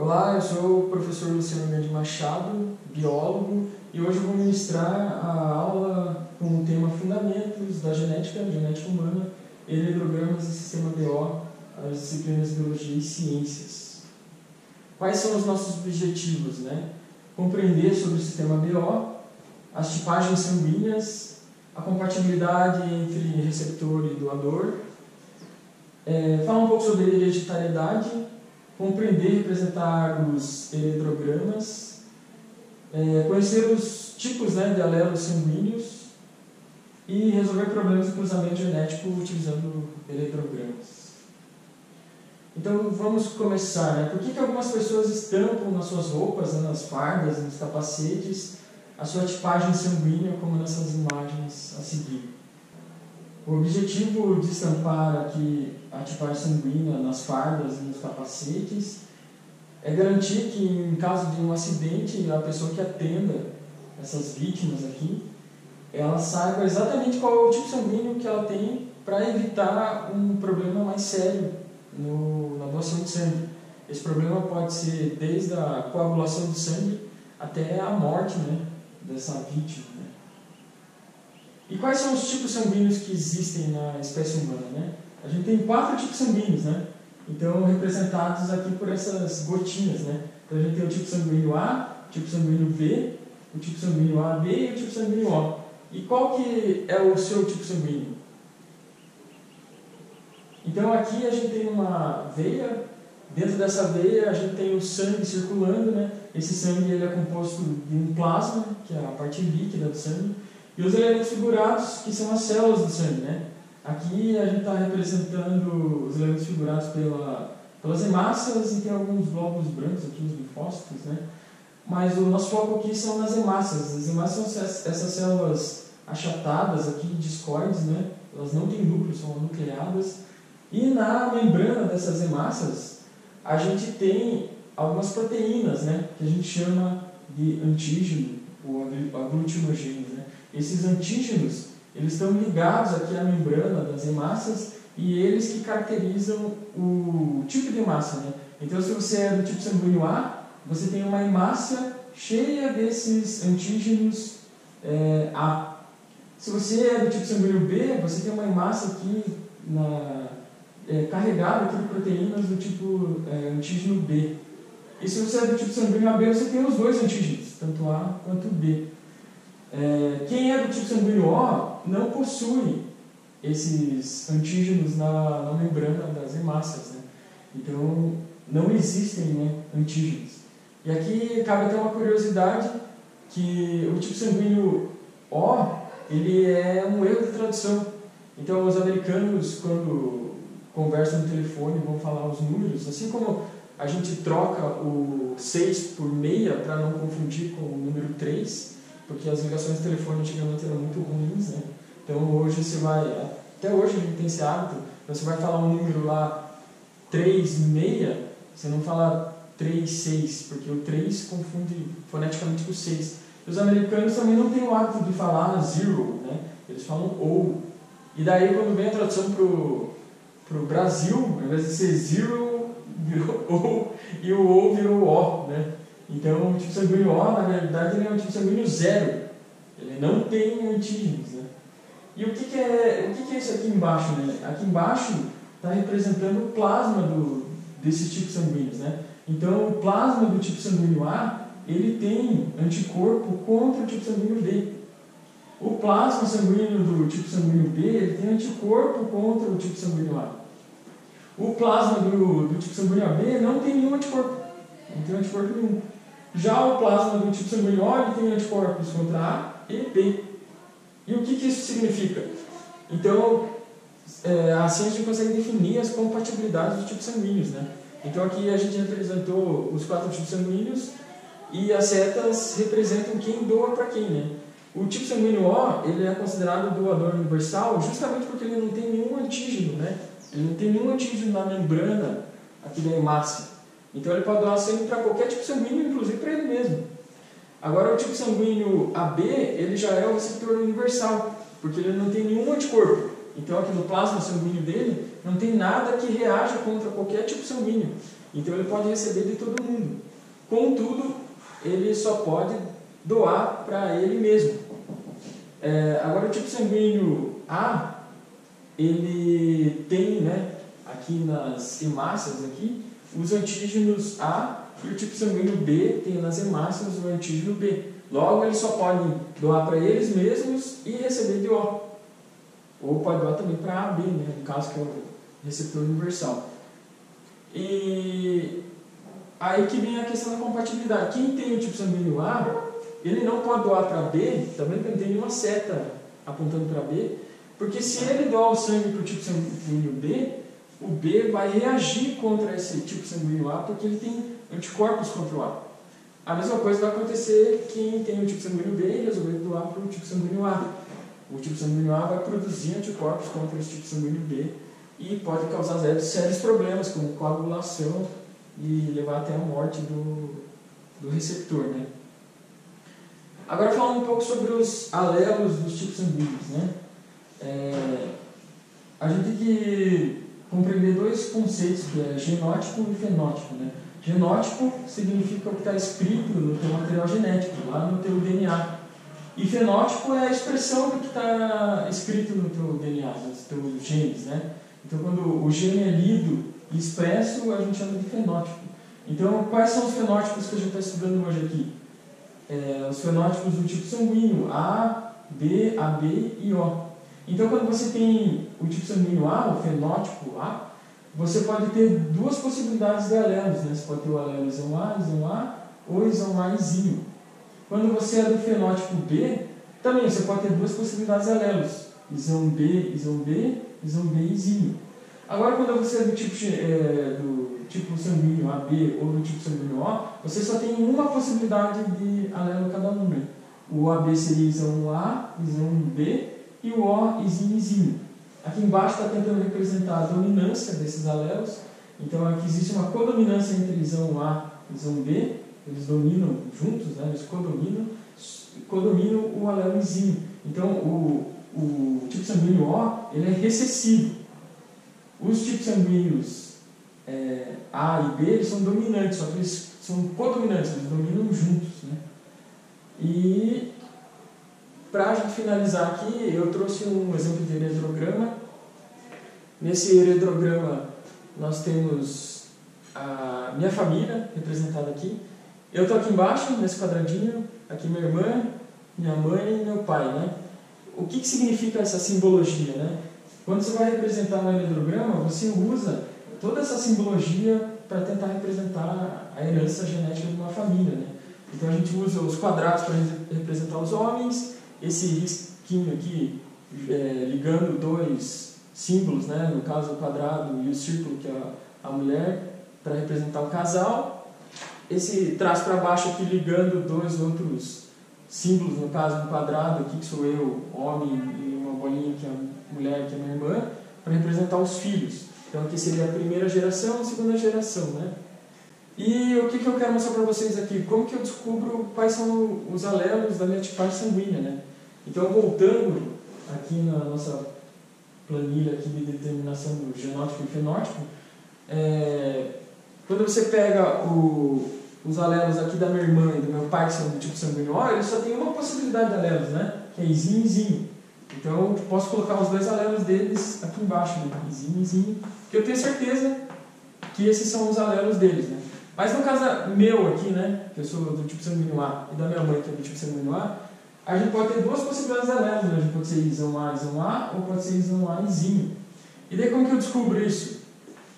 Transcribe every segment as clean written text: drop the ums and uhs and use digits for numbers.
Olá, eu sou o professor Luciano Grande Machado, biólogo, e hoje eu vou ministrar a aula com o tema Fundamentos da Genética Humana, Eletrogramas e Sistema BO, as disciplinas de Biologia e Ciências. Quais são os nossos objetivos, Compreender sobre o sistema BO, as tipagens sanguíneas, a compatibilidade entre receptor e doador, falar um pouco sobre hereditariedade, compreender e representar os eletrogramas, conhecer os tipos de alelos sanguíneos e resolver problemas de cruzamento genético utilizando eletrogramas. Então vamos começar. Por que algumas pessoas estampam nas suas roupas, nas fardas, nos capacetes, a sua tipagem sanguínea, como nessas imagens a seguir? O objetivo de estampar aqui a tipagem sanguínea nas fardas e nos capacetes é garantir que, em caso de um acidente, a pessoa que atenda essas vítimas aqui, ela saiba exatamente qual é o tipo sanguíneo que ela tem para evitar um problema mais sério na doação de sangue. Esse problema pode ser desde a coagulação de sangue até a morte dessa vítima. E quais são os tipos sanguíneos que existem na espécie humana? A gente tem 4 tipos sanguíneos, então representados aqui por essas gotinhas. Então a gente tem o tipo sanguíneo A, o tipo sanguíneo B, o tipo sanguíneo AB e o tipo sanguíneo O. E qual que é o seu tipo sanguíneo? Então aqui a gente tem uma veia, dentro dessa veia a gente tem o sangue circulando, Esse sangue ele é composto de um plasma, que é a parte líquida do sangue, e os elementos figurados, que são as células do sangue. Aqui a gente está representando os elementos figurados pelas hemácias e tem alguns glóbulos brancos aqui, os linfócitos, Mas o nosso foco aqui são nas hemácias. As hemácias são essas células achatadas aqui, discoides, Elas não têm núcleo, são nucleadas. E na membrana dessas hemácias, a gente tem algumas proteínas, que a gente chama de antígeno ou aglutinogênios. Esses antígenos, eles estão ligados aqui à membrana das hemácias e eles que caracterizam o tipo de hemácia. Então, se você é do tipo sanguíneo A, você tem uma hemácia cheia desses antígenos A. Se você é do tipo sanguíneo B, você tem uma hemácia aqui carregada aqui de proteínas do tipo antígeno B. E se você é do tipo sanguíneo AB, você tem os dois antígenos, tanto A quanto B. Quem é do tipo sanguíneo O não possui esses antígenos na membrana das hemácias. Então, não existem antígenos. E aqui cabe até uma curiosidade, que o tipo sanguíneo O ele é um erro de tradução. Então, os americanos, quando conversam no telefone, vão falar os números, assim como a gente troca o 6 por 6 para não confundir com o número 3, porque as ligações de telefone antigamente eram muito ruins, Então hoje até hoje a gente tem esse hábito, você vai falar um número lá 3,6, você não fala 3,6, porque o 3 confunde foneticamente com o 6. Os americanos também não têm o hábito de falar zero, Eles falam ou. E daí quando vem a tradução pro Brasil, ao invés de ser zero, virou ou, e o ou virou o, Então, o tipo sanguíneo O, na verdade, ele é um tipo sanguíneo 0. Ele não tem antígenos, E o que é isso aqui embaixo, Aqui embaixo está representando o plasma desses tipos sanguíneos, Então, o plasma do tipo sanguíneo A, ele tem anticorpo contra o tipo sanguíneo B. O plasma sanguíneo do tipo sanguíneo B, ele tem anticorpo contra o tipo sanguíneo A. O plasma do tipo sanguíneo AB não tem nenhum anticorpo. Não tem anticorpo nenhum. Já o plasma do tipo sanguíneo O, ele tem anticorpos contra A e B. E o que isso significa? Então, assim a gente consegue definir as compatibilidades dos tipos sanguíneos. Então aqui a gente representou os 4 tipos sanguíneos e as setas representam quem doa para quem. O tipo sanguíneo O, ele é considerado doador universal justamente porque ele não tem nenhum antígeno, Ele não tem nenhum antígeno na membrana aqui da hemácia. Então ele pode doar sangue para qualquer tipo sanguíneo, inclusive para ele mesmo. Agora o tipo sanguíneo AB, ele já é o receptor universal, porque ele não tem nenhum anticorpo. Então aqui no plasma sanguíneo dele não tem nada que reaja contra qualquer tipo sanguíneo. Então ele pode receber de todo mundo. Contudo, ele só pode doar para ele mesmo. Agora o tipo sanguíneo A, ele tem, né, aqui nas hemácias, aqui, os antígenos A, e o tipo sanguíneo B tem nas hemácias o antígeno B. Logo, eles só podem doar para eles mesmos e receber de O. Ou pode doar também para AB, né, no caso que é o receptor universal. E aí que vem a questão da compatibilidade. Quem tem o tipo sanguíneo A, ele não pode doar para B, também não tem nenhuma seta apontando para B, porque se ele doar o sangue para o tipo sanguíneo B, o B vai reagir contra esse tipo sanguíneo A, porque ele tem anticorpos contra o A. A mesma coisa vai acontecer quem tem o tipo sanguíneo B e resolver doar para o tipo sanguíneo A. O tipo sanguíneo A vai produzir anticorpos contra esse tipo sanguíneo B e pode causar sérios problemas, como coagulação e levar até a morte do receptor, né? Agora falando um pouco sobre os alelos dos tipos sanguíneos, né? A gente tem que compreender dois conceitos, que é genótipo e fenótipo, né? Genótipo significa o que está escrito no teu material genético, lá no teu DNA. E fenótipo é a expressão do que está escrito no teu DNA, nos teus genes, né? Então, quando o gene é lido e expresso, a gente chama de fenótipo. Então, quais são os fenótipos que a gente está estudando hoje aqui? Os fenótipos do tipo sanguíneo, A, B, AB e O. Então, quando você tem o tipo sanguíneo A, o fenótipo A, você pode ter duas possibilidades de alelos, né? Você pode ter o alelo isão A ou isão A izinho. Quando você é do fenótipo B, também você pode ter duas possibilidades de alelos, isão B, isão B izinho. Agora, quando você é do tipo sanguíneo AB ou do tipo sanguíneo O, você só tem uma possibilidade de alelo cada um, né? O AB seria isão A, isão B e o O izinho. Aqui embaixo está tentando representar a dominância desses alelos. Então aqui existe uma codominância entre isão A e isão B. Eles dominam juntos, né? Eles codominam o alelo izinho. Então o tipo sanguíneo O ele é recessivo. Os tipos sanguíneos A e B eles são dominantes, só que eles são codominantes, eles dominam juntos, né? E para a gente finalizar aqui, eu trouxe um exemplo de heredograma. Nesse heredograma nós temos a minha família representada aqui. Eu estou aqui embaixo, nesse quadradinho, aqui minha irmã, minha mãe e meu pai, né? O que significa essa simbologia, né? Quando você vai representar no heredograma, você usa toda essa simbologia para tentar representar a herança genética de uma família, né? Então a gente usa os quadrados para representar os homens, esse risquinho aqui ligando dois símbolos, né? No caso o quadrado e o círculo, que é a mulher, para representar o casal. Esse traço para baixo aqui ligando dois outros símbolos, no caso um quadrado aqui que sou eu, homem, e uma bolinha que é a mulher, que é minha irmã, para representar os filhos. Então aqui seria a primeira geração, a segunda geração, né? E o que eu quero mostrar para vocês aqui? Como que eu descubro quais são os alelos da minha tipagem sanguínea, né? Então, voltando aqui na nossa planilha aqui de determinação do genótipo e fenótipo, quando você pega os alelos aqui da minha irmã e do meu pai, que são do tipo sanguíneo O, eles só tem uma possibilidade de alelos, né? Que é izinho e izinho. Então, eu posso colocar os dois alelos deles aqui embaixo, né? Izinho e izinho, que eu tenho certeza que esses são os alelos deles, né? Mas no caso meu aqui, né, que eu sou do tipo sanguíneo A, e da minha mãe, que é do tipo sanguíneo A gente pode ter duas possibilidades de alelos, né? A gente pode ser isão A, ou pode ser isão A izinho. E daí como que eu descubro isso?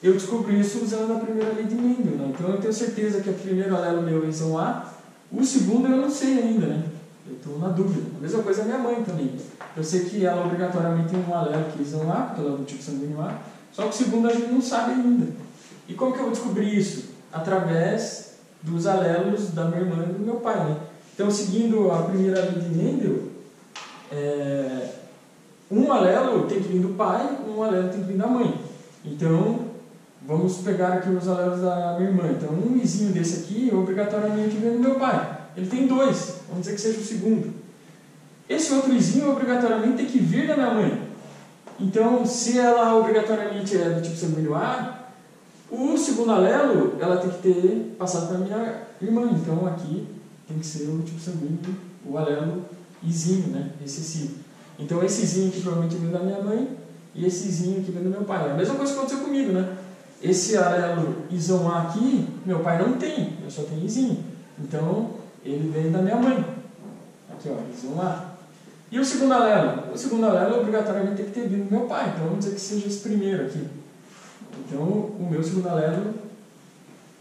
Eu descubro isso usando a primeira lei de Mendel, né? Então eu tenho certeza que o primeiro alelo meu é isão A, o segundo eu não sei ainda, né? Eu estou na dúvida. A mesma coisa a minha mãe também. Eu sei que ela obrigatoriamente tem um alelo que é isão A, porque ela é do tipo sanguíneo A, só que o segundo a gente não sabe ainda. E como que eu vou descobrir isso? Através dos alelos da minha irmã e do meu pai, né? Então, seguindo a primeira lei de Mendel, um alelo tem que vir do pai, um alelo tem que vir da mãe. Então, vamos pegar aqui os alelos da minha irmã. Então, um izinho desse aqui, obrigatoriamente vem do meu pai. Ele tem dois, vamos dizer que seja o segundo. Esse outro izinho, obrigatoriamente, tem que vir da minha mãe. Então, se ela obrigatoriamente é do tipo sanguíneo A, O segundo alelo, ela tem que ter passado para minha irmã, então aqui tem que ser o tipo sanguíneo, o alelo izinho, né, recessivo. Então esse izinho aqui provavelmente vem da minha mãe e esse izinho aqui vem do meu pai. É a mesma coisa que aconteceu comigo, né? Esse alelo isão A aqui, meu pai não tem, eu só tenho izinho. Então ele vem da minha mãe. Aqui, ó, isão A. E o segundo alelo? O segundo alelo obrigatoriamente tem que ter vindo do meu pai, então vamos dizer que seja esse primeiro aqui. Então, o meu segundo alelo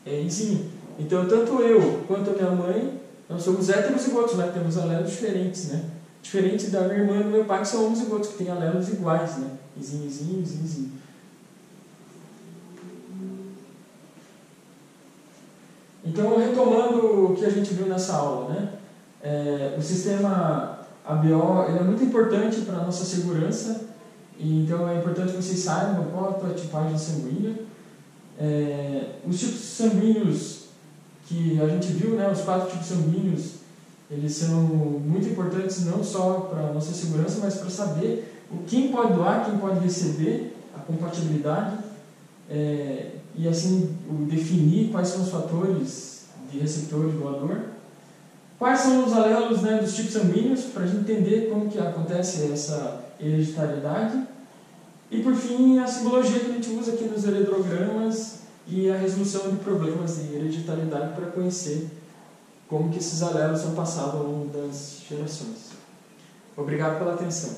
é izinho. Então, tanto eu quanto a minha mãe, nós somos heterozigotos, né? Temos alelos diferentes, né? Diferente da minha irmã e do meu pai, que são homozigotos, que têm alelos iguais, né? Izinho, izinho, izinho, izinho. Então, retomando o que a gente viu nessa aula, né? O sistema ABO ele é muito importante para a nossa segurança, e então é importante que vocês saibam qual a tua tipagem sanguínea. Os tipos sanguíneos que a gente viu, né, os 4 tipos sanguíneos, eles são muito importantes não só para a nossa segurança, mas para saber quem pode doar, quem pode receber, a compatibilidade, e assim definir quais são os fatores de receptor e doador. Quais são os alelos, né, dos tipos sanguíneos, para a gente entender como que acontece essa hereditariedade. E por fim, a simbologia que a gente usa aqui nos heredrogramas e a resolução de problemas de hereditariedade para conhecer como que esses alelos são passados ao longo das gerações. Obrigado pela atenção.